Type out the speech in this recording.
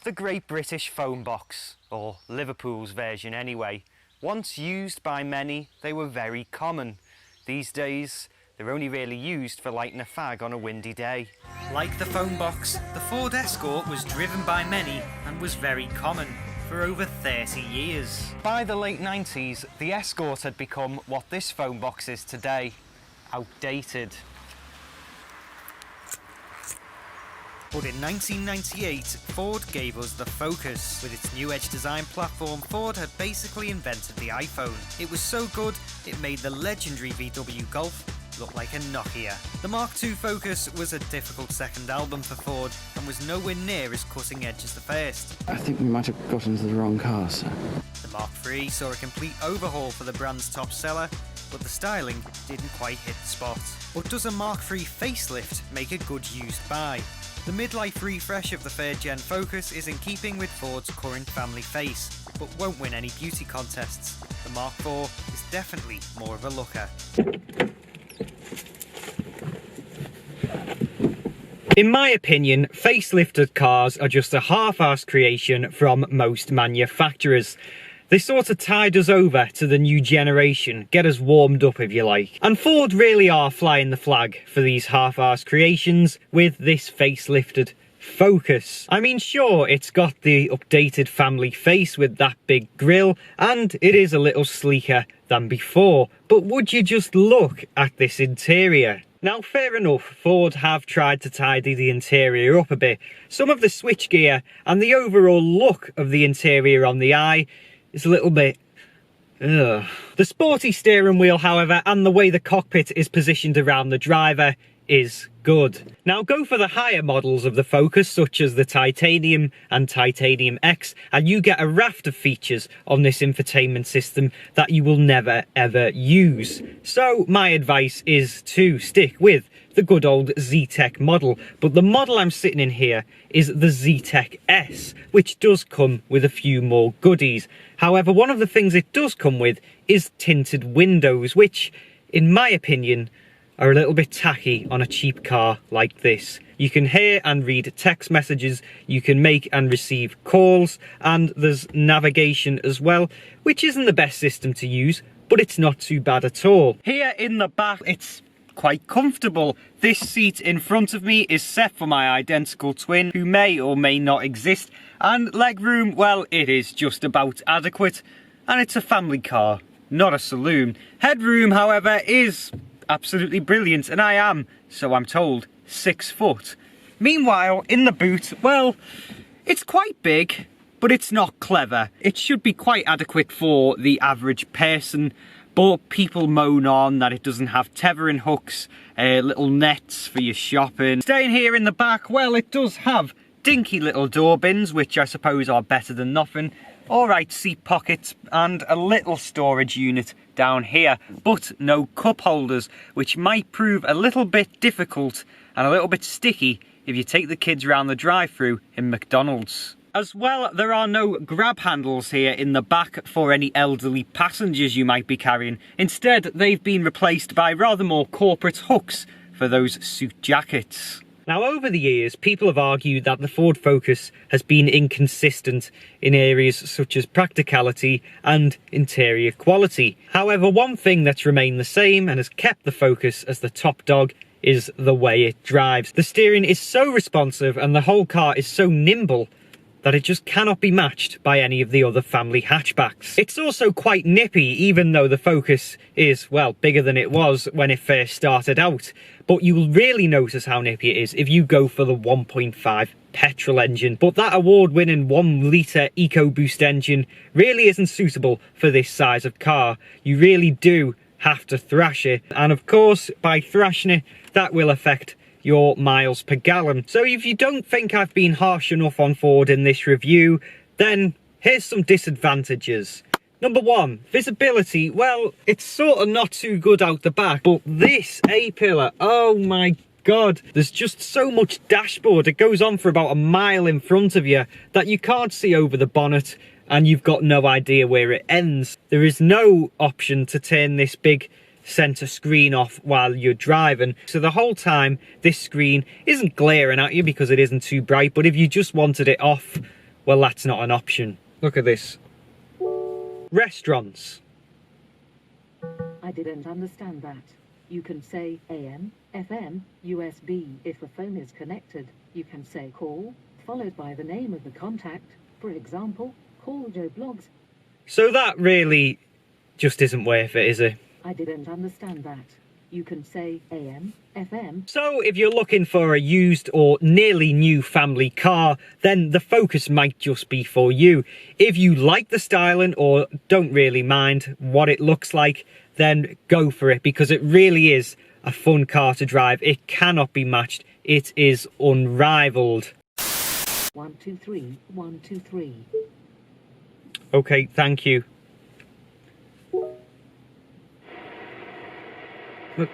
The Great British Phone Box, or Liverpool's version anyway. Once used by many, they were very common. These days, they're only really used for lighting a fag on a windy day. Like the phone box, the Ford Escort was driven by many and was very common for over 30 years. By the late 90s, the Escort had become what this phone box is today, outdated. But in 1998, Ford gave us the Focus. With its new edge design platform, Ford had basically invented the iPhone. It was so good, it made the legendary VW Golf look like a Nokia. The Mark II Focus was a difficult second album for Ford and was nowhere near as cutting edge as the first. I think we might have got into the wrong car, sir. The Mark III saw a complete overhaul for the brand's top seller, but the styling didn't quite hit the spot. But does a Mark III facelift make a good used buy? The midlife refresh of the 3rd gen Focus is in keeping with Ford's current family face, but won't win any beauty contests. The Mark IV is definitely more of a looker. In my opinion, facelifted cars are just a half-assed creation from most manufacturers. They sort of tide us over to the new generation, get us warmed up if you like. And Ford really are flying the flag for these half-assed creations with this facelifted Focus. I mean, sure, it's got the updated family face with that big grille, and it is a little sleeker than before, but would you just look at this interior? Now, fair enough, Ford have tried to tidy the interior up a bit. Some of the switchgear and the overall look of the interior on the eye is a little bit... ugh. The sporty steering wheel, however, and the way the cockpit is positioned around the driver is good. Now go for the higher models of the Focus, such as the Titanium and Titanium X, and you get a raft of features on this infotainment system that you will never ever use. So my advice is to stick with the good old Z-Tech model, but the model I'm sitting in here is the Z-Tech S, which does come with a few more goodies. However, one of the things it does come with is tinted windows, which, in my opinion, are a little bit tacky on a cheap car like this. You can hear and read text messages, you can make and receive calls, and there's navigation as well, which isn't the best system to use, but it's not too bad at all. Here in the back, it's quite comfortable. This seat in front of me is set for my identical twin, who may or may not exist, and legroom, well, it is just about adequate, and it's a family car, not a saloon. Headroom, however, is absolutely brilliant, and I am, so I'm told, 6 foot. Meanwhile, in the boot, well, it's quite big, but it's not clever. It should be quite adequate for the average person, but people moan on that it doesn't have tethering hooks, little nets for your shopping. Staying here in the back, well, it does have dinky little door bins, which I suppose are better than nothing. Alright seat pockets and a little storage unit down here, but no cup holders, which might prove a little bit difficult and a little bit sticky if you take the kids around the drive-thru in McDonald's. As well, there are no grab handles here in the back for any elderly passengers you might be carrying. Instead, they've been replaced by rather more corporate hooks for those suit jackets. Now, over the years, people have argued that the Ford Focus has been inconsistent in areas such as practicality and interior quality. However, one thing that's remained the same and has kept the Focus as the top dog is the way it drives. The steering is so responsive and the whole car is so nimble that it just cannot be matched by any of the other family hatchbacks. It's also quite nippy, even though the Focus is, well, bigger than it was when it first started out. But you will really notice how nippy it is if you go for the 1.5 petrol engine. But that award-winning 1 litre EcoBoost engine really isn't suitable for this size of car. You really do have to thrash it. And of course, by thrashing it, that will affect your miles per gallon. So if you don't think I've been harsh enough on Ford in this review, then here's some disadvantages. Number 1, visibility. Well, it's sort of not too good out the back, but this A-pillar, oh my god, there's just so much dashboard. It goes on for about a mile in front of you that you can't see over the bonnet, and you've got no idea where it ends. There is no option to turn this big center screen off while you're driving, so the whole time this screen isn't glaring at you because it isn't too bright, but if you just wanted it off, Well, that's not an option. Look at this. Restaurants. I didn't understand that. You can say AM, FM, USB. If a phone is connected, you can say call, followed by the name of the contact. For example, call Joe Blogs. So that really just isn't worth it, is it? I didn't understand that. You can say AM, FM. So if you're looking for a used or nearly new family car, then the Focus might just be for you. If you like the styling or don't really mind what it looks like, then go for it, because it really is a fun car to drive. It cannot be matched. It is unrivaled. 123, 123. Okay, thank you. Look.